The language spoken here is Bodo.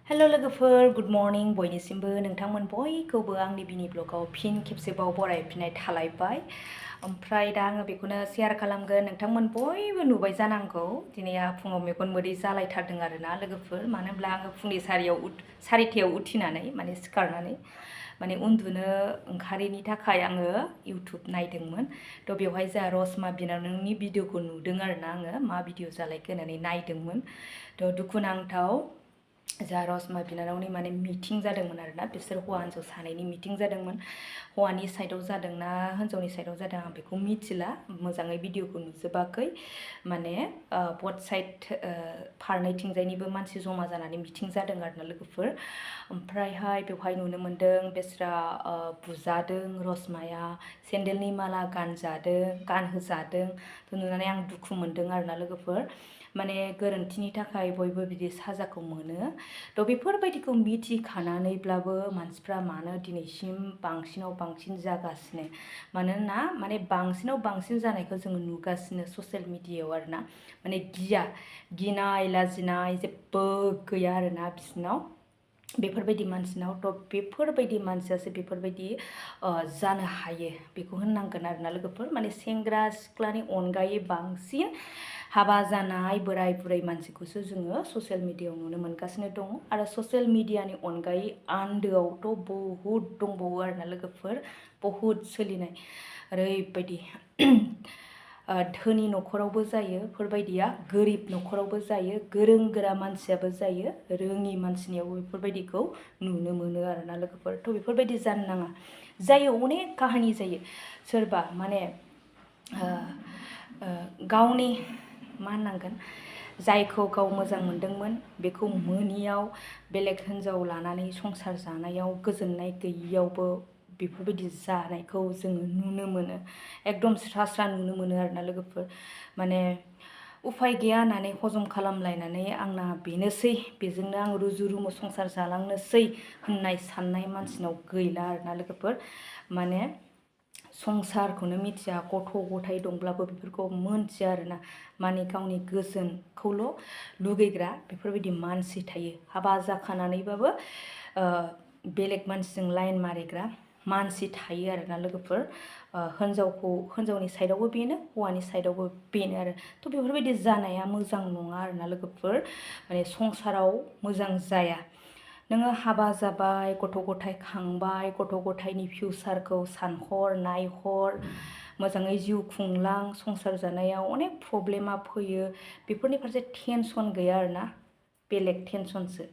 हेलो लोगोफोर गुड मर्निं बयनिसिमबो नोंथांमोन बयखौबो आंनि बिनि ब्लगाव फिन खेबसेबाव बरायफिननाय थालायबाय ओमफ्राय दा आङो बेखौनो शेयार खालामगोन नोंथांमोन बयबो नुबाय जानांगौ दिनै आं फुङाव मेगन मोदै जालायथारदों आरोना लोगोफोर मानो होनब्ला आङो फुंनि सारिथायाव उथिनानै माने सिखारनानै माने उन्दुनो ओंखारैनि थाखाय आङो इउटुब नायदोंमोन थ' बेवहाय जा रसमा बिनानावनि भिडिअखौ नुदों आरोना आङो मा भिडिअ जालायखो होननानै नायदोंमोन थ' दुखुनांथाव जा रसमा बिनानावनि माने मिटिं जादोंमोन आरोना बिसोर हौवा हिन्जाव सानैनि मिटिं जादोंमोन हौवानि साइडआव जादों ना हिन्जावनि साइडआव जादों आं बेखौ मिथिला मोजाङै भिडिअखौ नुजोबाखै माने बथ साइड फारनैथिंजायनिबो मानसि जमा जानानै मिटिं जादों आरोना लोगोफोर ओमफ्रायहाय बेवहाय नुनो मोन्दों बेस्रा बुजादों रसमाया सेन्देलनि माला गानहोजादों थ' नुनानै आं दुखु मोन्दों आरोना लोगोफोर माने गोरोन्थिनि थाखाय बयबो बिदि साजाखौ मोनो थ' बेफोरबायदिखौ मिथिखानानैब्लाबो मानसिफ्रा मानो दिनैसिम बांसिनाव बांसिन जागासिनो मानोना माने बांसिनाव बांसिन जानायखौ जोङो नुगासिनो ससियेल मिडियायाव आरोना माने गिनाय लाजिनाय जेबो गैया आरोना बिसिनाव बेफोरबायदि मानसिनाव थ' बेफोरबायदि मानसियासो बेफोरबायदि जानो हायो बेखौ होननांगोन आरोना लोगोफोर माने सेंग्रा सिख्लानि अनगायै बांसिन हाबा जानाय बोराय बुरै मानसिखौसो जोङो ससियेल मिडियायाव नुनो मोनगासिनो दङ आरो ससियेल मिडियानि अनगायै आन्दोआवथ' बहुद दंबावो आरोना लोगोफोर बहुद सोलिनाय ओरैबायदि धोनि न'खरावबो जायो बेफोरबायदिया गोरिब न'खरावबो जायो गोरों गोरा मानसियाबो जायो रोङि मानसिनियावबो बेफोरबायदिखौ नुनो मोनो आरोना लोगोफोर थ' बेफोरबायदि जानो नाङा जायो अनेक काहानि जायो सोरबा माने गावनि मा होननांगोन जायखौ गाव मोजां मोनदोंमोन बेखौ मोनियाव बेलेग हिन्जाव लानानै संसार जानायाव गोजोननाय गैयियावबो बेफोरबायदि जानायखौ जोङो नुनो मोनो एकदम स्रा नुनो मोनो आरोना लोगोफोर माने उफाय गैया होननानै हजम खालामलायनानै आंना बेनोसै बेजोंनो आं रुजु रुमु संसार जालांनोसै होननाय साननाय मानसिनाव गैला आरोना लोगोफोर माने संसारखौनो मिथिया गथ' गथाय दंब्लाबो बेफोरखौ मोनथिया आरोना माने गावनि गोजोनखौल' लुगैग्रा बेफोरबायदि मानसि थायो हाबा जाखानानैबाबो बेलेग मानसिजों लाइन मारिग्रा मानसि थायो आरोना लोगोफोर हिन्जावनि साइडआवबो बेनो हौवानि साइडआवबो बेनो आरो थ' बेफोरबायदि जानाया मोजां नङा आरोना लोगोफोर माने संसाराव मोजां जाया नोङो हाबा जाबाय गथ' गथाय खांबाय गथ' गथायनि फिउचारखौ सानहर नायहर मोजाङै जिउ खुंलां संसार जानायाव अनेक प्रब्लेमा फैयो बेफोरनि फारसे टेनसन गैया आरोना बेलेग टेनसनसो